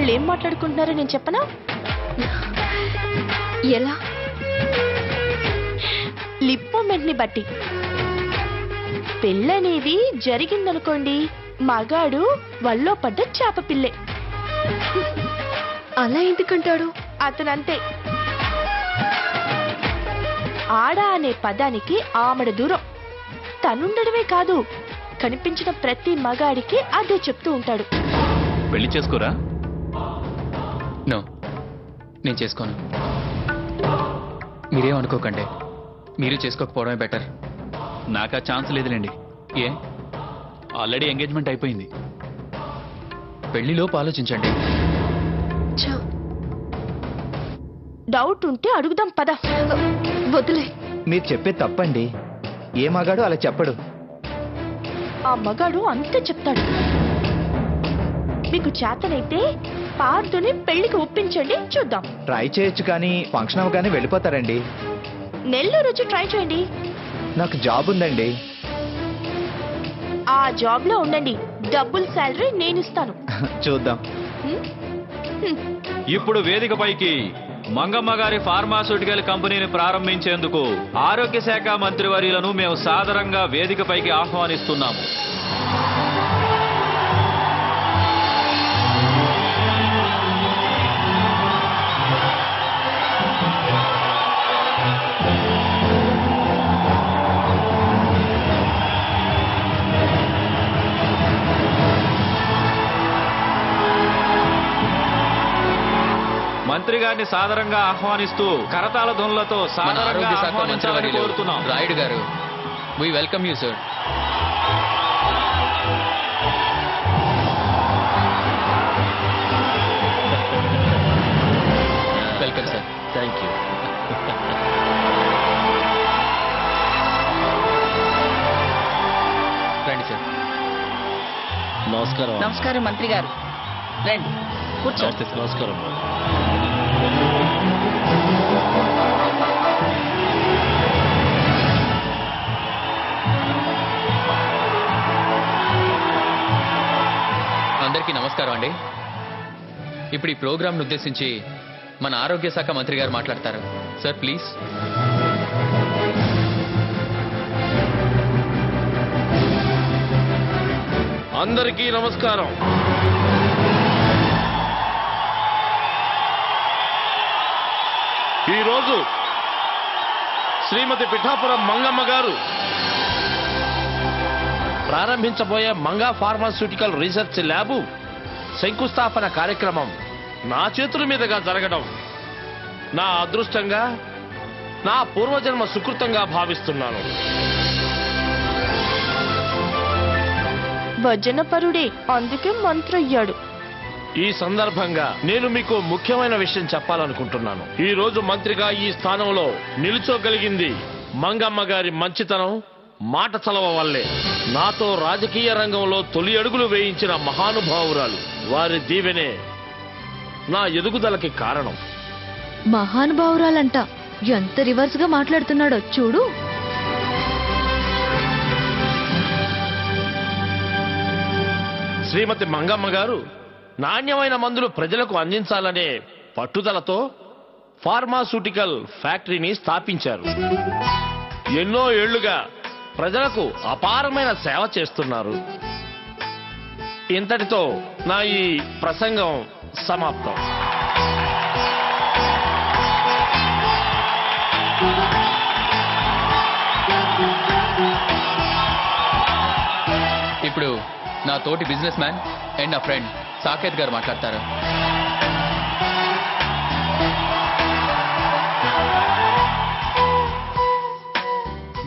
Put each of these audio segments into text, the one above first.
వాళ్ళు ఏం మాట్లాడుకుంటున్నారో నేను చెప్పనా? ఎలా? లిప్ మూమెంట్ ని బట్టి. పెళ్ళనేది జరిగిందనుకోండి, మగాడు వల్లో పడ్డ చేప పిల్లే. అలా ఎందుకంటాడు? అతనంతే. ఆడ అనే పదానికి ఆమడ దూరం. తనుండడమే కాదు, కనిపించిన ప్రతి మగాడికి అదే చెప్తూ ఉంటాడు. పెళ్లి చేసుకోరా? నో, నేను చేసుకోను. మీరేమనుకోకండి, మీరు చేసుకోకపోవడమే బెటర్. నాకు ఆ ఛాన్స్ లేదులేండి. ఏ, ఆల్రెడీ ఎంగేజ్మెంట్ అయిపోయింది. పెళ్లిలోపు ఆలోచించండి. డౌట్ ఉంటే అడుగుదాం పద. వదిలే. మీరు చెప్పే తప్పండి. ఏ మగాడు అలా చెప్పడు. ఆ మగాడు అంతే చెప్తాడు. మీకు చేతనైతే పార్దుని పెళ్లికి ఒప్పించండి, చూద్దాం. ట్రై చేయొచ్చు కానీ ఫంక్షన్ అవగానే వెళ్ళిపోతారండి. నెల్లూరు వచ్చి ట్రై చేయండి. నాకు జాబ్ ఉందండి. ఆ జాబ్ లో ఉండండి, డబుల్ శాలరీ నేను ఇస్తాను. చూద్దాం. ఇప్పుడు వేదికపైకి మంగమ్మ గారి ఫార్మాస్యూటికల్ కంపెనీని ప్రారంభించేందుకు ఆరోగ్య శాఖ మంత్రివర్యులను మేము సాదరంగా వేదికపైకి ఆహ్వానిస్తున్నాము. మంత్రి గారిని సాదరంగా ఆహ్వానిస్తూ కరతాళ ధ్వనులతో సాదరంగా ఆహ్వానించాలని కోరుతున్నాం. రాయుడు గారు, we welcome you sir. Welcome sir. Thank you. రండి సార్. నమస్కారం. నమస్కారం మంత్రి గారు, రండి కూర్చోండి. నమస్కారం. అందరికీ నమస్కారం అండి. ఇప్పుడు ఈ ప్రోగ్రాంను ఉద్దేశించి మన ఆరోగ్య శాఖ మంత్రి గారు మాట్లాడతారు. Sir please. అందరికీ నమస్కారం. ఈరోజు శ్రీమతి పిఠాపురం మంగమ్మ గారు ప్రారంభించబోయే మంగా ఫార్మాస్యూటికల్ రీసెర్చ్ ల్యాబు శంకుస్థాపన కార్యక్రమం నా చేతుల మీదుగా జరగడం నా అదృష్టంగా, నా పూర్వజన్మ సుకృతంగా భావిస్తున్నాను. భజనపరుడే, అందుకే మంత్రి అయ్యాడు. ఈ సందర్భంగా నేను మీకు ముఖ్యమైన విషయం చెప్పాలనుకుంటున్నాను. ఈ రోజు మంత్రిగా ఈ స్థానంలో నిలుచోగలిగింది మంగమ్మ గారి మంచితనం, మాట చలవ వల్లే. నాతో రాజకీయ రంగంలో తొలి అడుగులు వేయించిన మహానుభావురాలు. వారి దీవెనే నా ఎదుగుదలకి కారణం. మహానుభావురాలంట. ఎంత రివర్స్ గా మాట్లాడుతున్నాడో చూడు. శ్రీమతి మంగమ్మ గారు నాణ్యమైన మందులు ప్రజలకు అందించాలనే పట్టుదలతో ఫార్మాస్యూటికల్ ఫ్యాక్టరీని స్థాపించారు. ఎన్నో ఏళ్లుగా ప్రజలకు అపారమైన సేవ చేస్తున్నారు. ఇంతటితో నా ఈ ప్రసంగం సమాప్తం. ఇప్పుడు నా తోటి బిజినెస్ మ్యాన్ అండ్ నా ఫ్రెండ్ సాకేత్ గారు మాట్లాడతారు.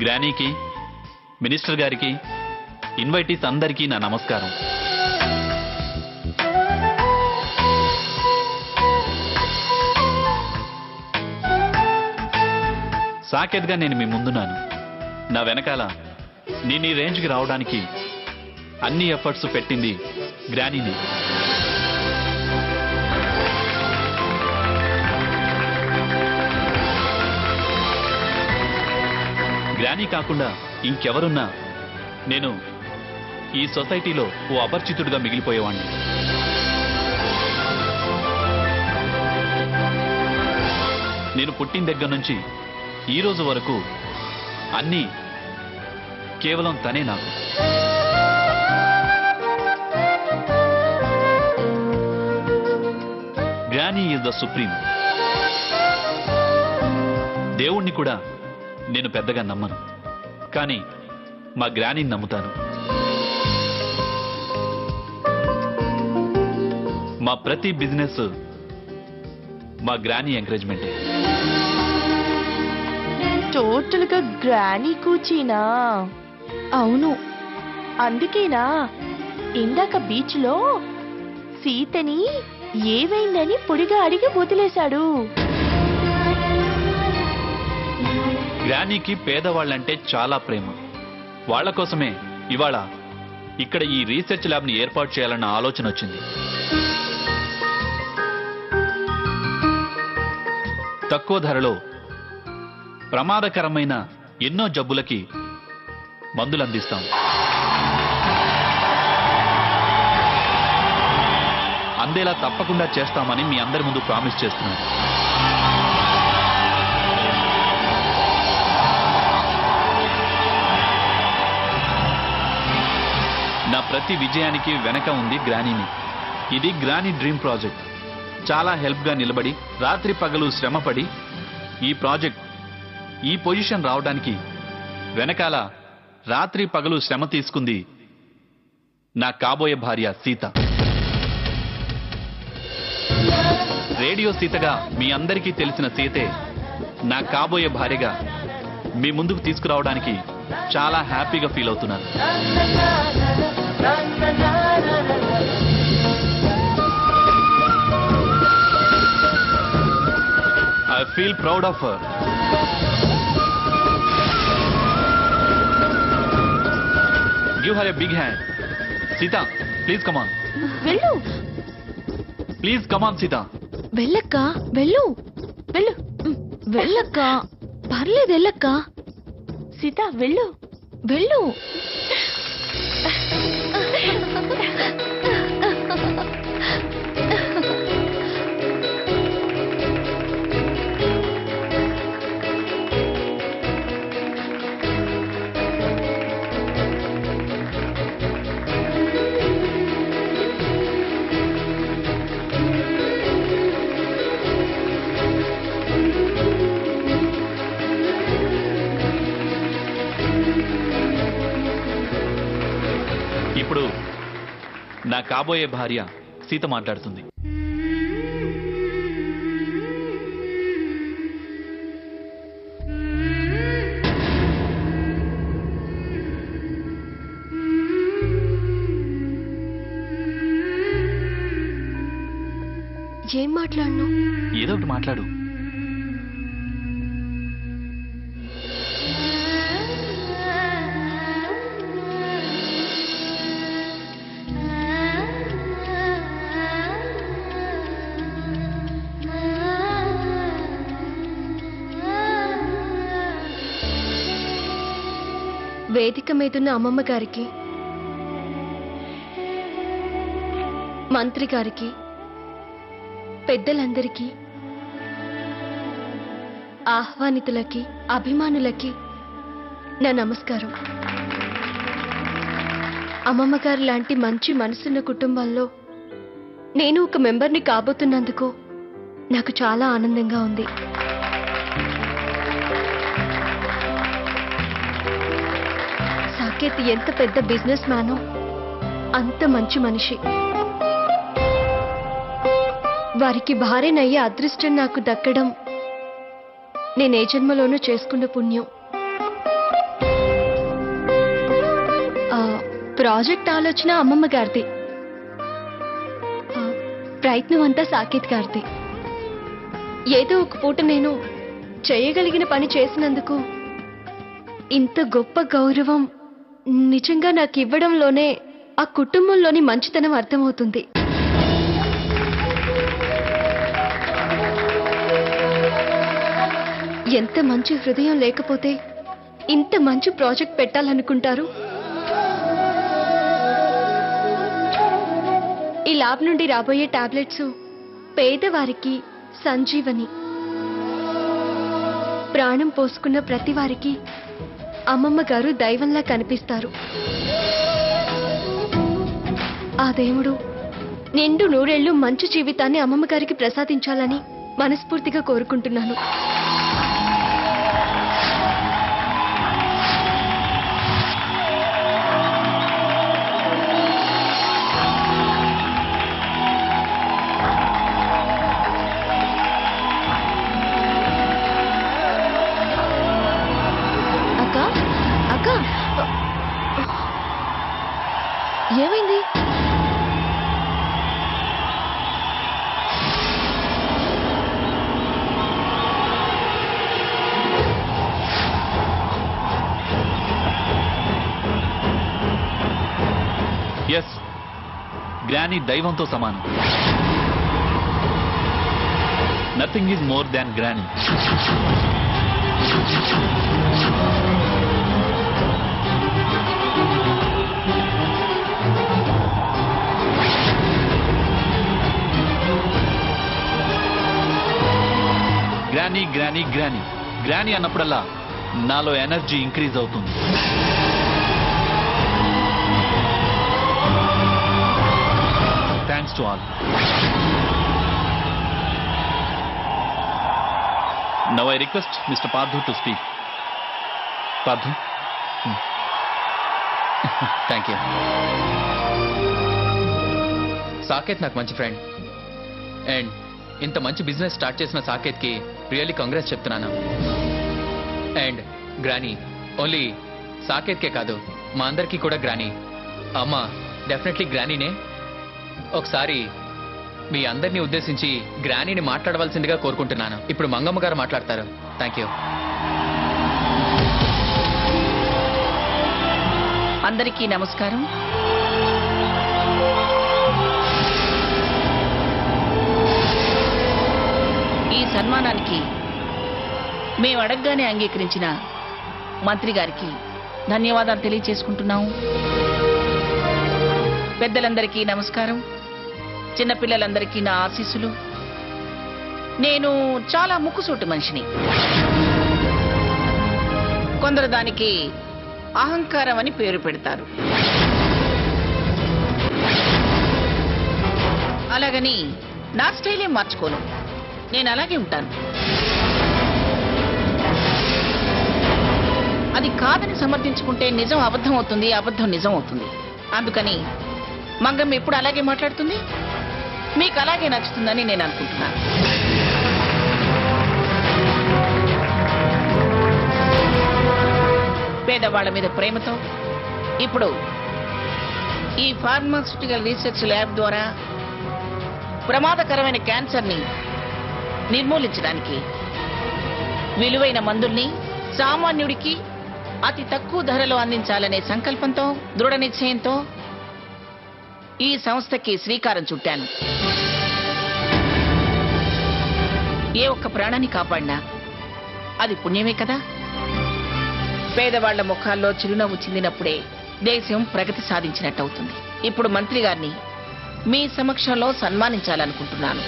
గ్రానీకి, మినిస్టర్ గారికి, ఇన్వైటీస్ అందరికీ నా నమస్కారం. సాకేత్గా నేను మీ ముందున్నాను. నా వెనకాల నేను ఈ రేంజ్కి రావడానికి అన్ని ఎఫర్ట్స్ పెట్టింది గ్రానీని. గ్రానీ కాకుండా ఇంకెవరున్నా నేను ఈ సొసైటీలో ఓ అపరిచితుడిగా మిగిలిపోయేవాణ్ణి. నేను పుట్టిన దగ్గర నుంచి ఈ రోజు వరకు అన్నీ కేవలం తనే నాకు. Granny is the supreme. దేవుణ్ణి కూడా నేను పెద్దగా నమ్మను, కానీ మా గ్రానీని నమ్ముతాను. మా ప్రతి బిజినెస్ మా గ్రానీ ఎంకరేజ్మెంటే. టోటల్ గా గ్రానీ కూచీనా? అవును. అందుకేనా ఇందాక బీచ్ లో సీతని ఏవైందని పొడిగా అడిగి వదిలేశాడు. గ్రానీకి పేదవాళ్ళంటే చాలా ప్రేమ. వాళ్ల కోసమే ఇవాళ ఇక్కడ ఈ రీసెర్చ్ ల్యాబ్ ని ఏర్పాటు చేయాలన్న ఆలోచన వచ్చింది. తక్కువ ధరలో ప్రమాదకరమైన ఎన్నో జబ్బులకి మందులు అందిస్తాం. అందేలా తప్పకుండా చేస్తామని మీ అందరి ముందు ప్రామిస్ చేస్తున్నాను. నా ప్రతి విజయానికి వెనక ఉంది గ్రానీని. ఇది గ్రానీ డ్రీమ్ ప్రాజెక్ట్. చాలా హెల్ప్ గా నిలబడి రాత్రి పగలు శ్రమపడి ఈ ప్రాజెక్ట్ ఈ పొజిషన్ రావడానికి వెనకాల రాత్రి పగలు శ్రమ తీసుకుంది నా కాబోయే భార్య సీత. రేడియో సీతగా మీ అందరికీ తెలిసిన సీతే నా కాబోయే భార్యగా మీ ముందుకు తీసుకురావడానికి చాలా హ్యాపీగా ఫీల్ అవుతున్నాను. I feel proud of her. Give her a big hand. Sita, please come on. వెళ్ళు Please come on, Sita. వెళ్ళక్క, వెళ్ళు వెళ్ళు వెళ్ళక్క, పర్లేదు వెళ్ళక్క, సీత వెళ్ళు. వెళ్ళు. ఇప్పుడు నా కాబోయే భార్య సీత మాట్లాడుతుంది. ఏం మాట్లాడను? ఏదో ఒకటి మాట్లాడు. వేదిక మీదున్న అమ్మమ్మ గారికి, మంత్రి గారికి, పెద్దలందరికీ, ఆహ్వానితులకి, అభిమానులకి నా నమస్కారం. అమ్మమ్మ గారు లాంటి మంచి మనసున్న కుటుంబంలో నేను ఒక మెంబర్ని కాబోతున్నందుకు నాకు చాలా ఆనందంగా ఉంది. సాకేత్ ఎంత పెద్ద బిజినెస్ మ్యానో అంత మంచి మనిషి. వారికి భార్యనయ్యే అదృష్టం నాకు దక్కడం నేను ఏ జన్మలోనూ చేసుకున్న పుణ్యం. ప్రాజెక్ట్ ఆలోచన అమ్మమ్మ గారిది, ప్రయత్నం అంతా సాకేత్ గారిది. ఏదో ఒక పూట నేను చేయగలిగిన పని చేసినందుకు ఇంత గొప్ప గౌరవం నిజంగా నాకు ఇవ్వడంలోనే ఆ కుటుంబంలోని మంచితనం అర్థమవుతుంది. ఎంత మంచి హృదయం లేకపోతే ఇంత మంచి ప్రాజెక్ట్ పెట్టాలనుకుంటారు. ఈ ల్యాబ్ నుండి రాబోయే టాబ్లెట్స్ పేదవారికి సంజీవని. ప్రాణం పోసుకున్న ప్రతి వారికి అమ్మమ్మ గారు దైవంలా కనిపిస్తారు. ఆ దేవుడు నిండు నూరేళ్లు మంచి జీవితాన్ని అమ్మమ్మ గారికి ప్రసాదించాలని మనస్ఫూర్తిగా కోరుకుంటున్నాను. అక్క అక్క ఏమైంది? ఎస్, గ్రానీ దైవంతో సమానం. Nothing is more than granny. Granny granny granny granny అన్నప్పుడల్లా నాలో ఎనర్జీ ఇంక్రీజ్ అవుతుంది. Thanks to all. Now I request Mister Parthu to speak. Parthu. Thank you. Saketh నాకు మంచి ఫ్రెండ్ అండ్ ఇంత మంచి బిజినెస్ స్టార్ట్ చేసిన సాకేత్కి రియల్లీ కాంగ్రెస్ చెప్తున్నాను. అండ్ గ్రానీ ఓన్లీ సాకేత్కే కాదు మా అందరికీ కూడా గ్రానీ. అమ్మ డెఫినెట్లీ గ్రానీనే. ఒకసారి మీ అందరినీ ఉద్దేశించి గ్రానీని మాట్లాడవలసిందిగా కోరుకుంటున్నాను. ఇప్పుడు మంగమ్మ గారు మాట్లాడతారు. Thank you. అందరికీ నమస్కారం. ఈ సన్మానానికి మేము అడగగానే అంగీకరించిన మంత్రి గారికి ధన్యవాదాలు తెలియజేసుకుంటున్నాము. పెద్దలందరికీ నమస్కారం. చిన్నపిల్లలందరికీ నా ఆశీస్సులు. నేను చాలా ముక్కుసూటి మనిషిని. కొందరు దానికి అహంకారం అని పేరు పెడతారు. అలాగని నా స్టైలే మార్చుకోను. నేను అలాగే ఉంటాను. అది కాదని సమర్థించుకుంటే నిజం అబద్ధం అవుతుంది, అబద్ధం నిజం అవుతుంది. అందుకని మంగమ్మ ఎప్పుడు అలాగే మాట్లాడుతుంది. మీకు అలాగే నచ్చుతుందని నేను అనుకుంటున్నాను. పేదవాళ్ల మీద ప్రేమతో ఇప్పుడు ఈ ఫార్మాస్యూటికల్ రీసెర్చ్ ల్యాబ్ ద్వారా ప్రమాదకరమైన క్యాన్సర్ని నిర్మూలించడానికి విలువైన మందుల్ని సామాన్యుడికి అతి తక్కువ ధరలో అందించాలనే సంకల్పంతో, దృఢ నిశ్చయంతో ఈ సంస్థకి శ్రీకారం చుట్టాను. ఏ ఒక్క ప్రాణాన్ని కాపాడినా అది పుణ్యమే కదా. పేదవాళ్ల ముఖాల్లో చిరునవ్వు చిందినప్పుడే దేశం ప్రగతి సాధించినట్టవుతుంది. ఇప్పుడు మంత్రి గారిని మీ సమక్షంలో సన్మానించాలనుకుంటున్నాను.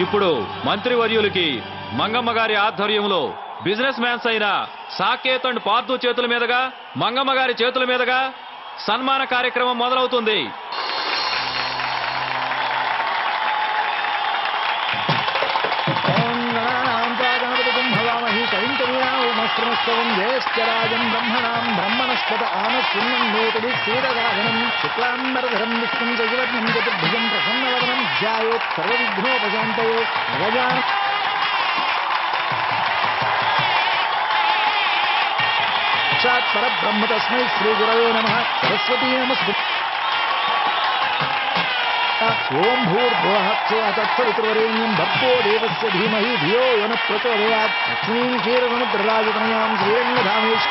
ఇప్పుడు మంత్రివర్యులకి మంగమ్మ గారి ఆధ్వర్యంలో బిజినెస్ మ్యాన్స్ అయిన సాకేత్ అండ్ పార్థు చేతుల మీదుగా, మంగమ్మ గారి చేతుల మీదుగా సన్మాన కార్యక్రమం మొదలవుతుంది. బ్రహ్మణాం బ్రహ్మణస్పద ఆనశృణ్వన్నోతుడి క్షీరగాధనం శుక్లాంబరధరం విష్ణుం జగవర్ణం చతుర్భుజం ప్రసన్నవదనం ధ్యాయేత్ సర్వవిఘ్నోపశాంతయే. గజాన సాక్షాత్ పరబ్రహ్మ తస్మై శ్రీ గురవే నమః. సరస్వతీ నమస్కృత్య ఓం భూర్భువః స్వః తత్సవితుర్వరేణ్యం భర్గో దేవస్య ధీమహి ధియో యో నః ప్రచోదయాత్. లక్ష్మీం క్షీరసముద్రరాజతనయాం శ్రీరంగధామేశ్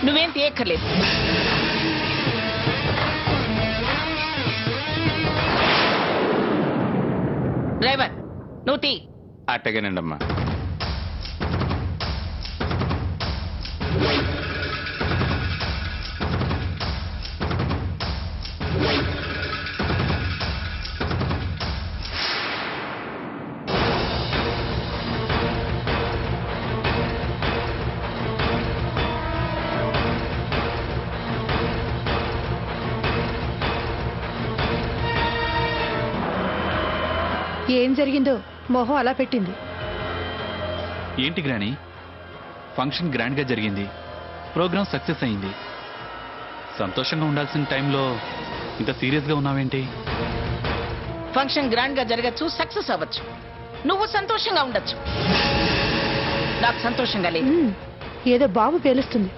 నువ్వేం తీయక్కర్లేదు. డ్రైవర్ నువ్వు తీ. అట్టగేనండమ్మా. ఏం జరిగిందో మొహం అలా పెట్టింది. ఏంటి గ్రాని, ఫంక్షన్ గ్రాండ్ గా జరిగింది, ప్రోగ్రామ్ సక్సెస్ అయింది. సంతోషంగా ఉండాల్సిన టైంలో ఇంత సీరియస్ గా ఉన్నావేంటి? ఫంక్షన్ గ్రాండ్ గా జరగచ్చు, సక్సెస్ అవ్వచ్చు, నువ్వు సంతోషంగా ఉండొచ్చు. నాకు సంతోషంగా లేదు. ఏదో బాబు పేలుస్తుంది.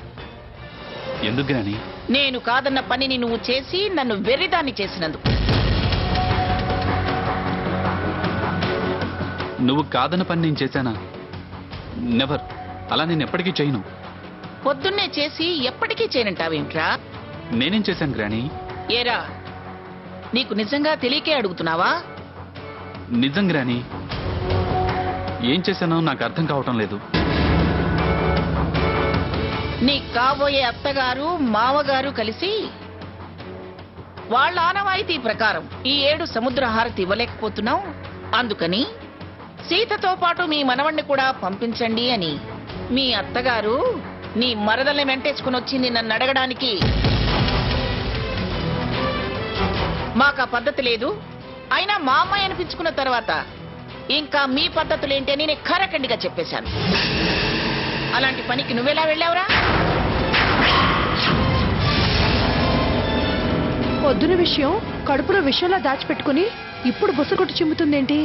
ఎందుకు గ్రాని? నేను కాదన్న పనిని నువ్వు చేసి నన్ను వెర్రిదాన్ని చేసినందుకు. నువ్వు కాదన్న పని నేను చేశానా? నెవర్. అలా నేను ఎప్పటికీ చేయను. పొద్దున్నే చేసి ఎప్పటికీ చేయనంటావేంట్రా? నేనేం చేశాను గ్రాని? ఏరా, నీకు నిజంగా తెలియకే అడుగుతున్నావా? నిజం గ్రాని, ఏం చేశానో నాకు అర్థం కావటం లేదు. నీ కాబోయే అత్తగారు మావగారు కలిసి వాళ్ళ ఆనవాయితీ ప్రకారం ఈ 7 సముద్ర హారతి ఇవ్వలేకపోతున్నాం, అందుకని సీతతో పాటు మీ మనవణ్ణి కూడా పంపించండి అని మీ అత్తగారు నీ మరదల్ని వెంటేసుకుని వచ్చింది నన్ను అడగడానికి. మాకు ఆ పద్ధతి లేదు, అయినా మా అమ్మాయి అనిపించుకున్న తర్వాత ఇంకా మీ పద్ధతులేంటి అని నేను ఖరఖండిగా చెప్పేశాను. అలాంటి పనికి నువ్వెలా వెళ్ళావురా? పొద్దున విషయం కడుపులో విషయంలా దాచిపెట్టుకుని ఇప్పుడు బుస కొట్టి చిమ్ముతుందేంటి?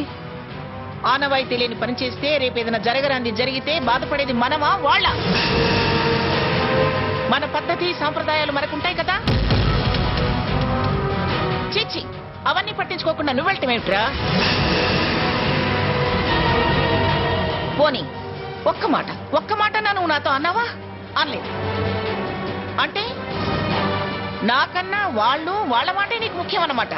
ఆనవాయితీ లేని పని చేస్తే రేపేదైనా జరగరాంది జరిగితే బాధపడేది మనమా వాళ్ళ? మన పద్ధతి సాంప్రదాయాలు మనకుంటాయి కదా. చిచ్చి, అవన్నీ పట్టించుకోకుండా నువ్వెళ్ళటమేమిట్రా? పోనీ ఒక్క మాట నువ్వు నాతో అన్నావా? అనలేదు. అంటే నాకన్నా వాళ్ళ మాటే నీకు ముఖ్యం అన్నమాట.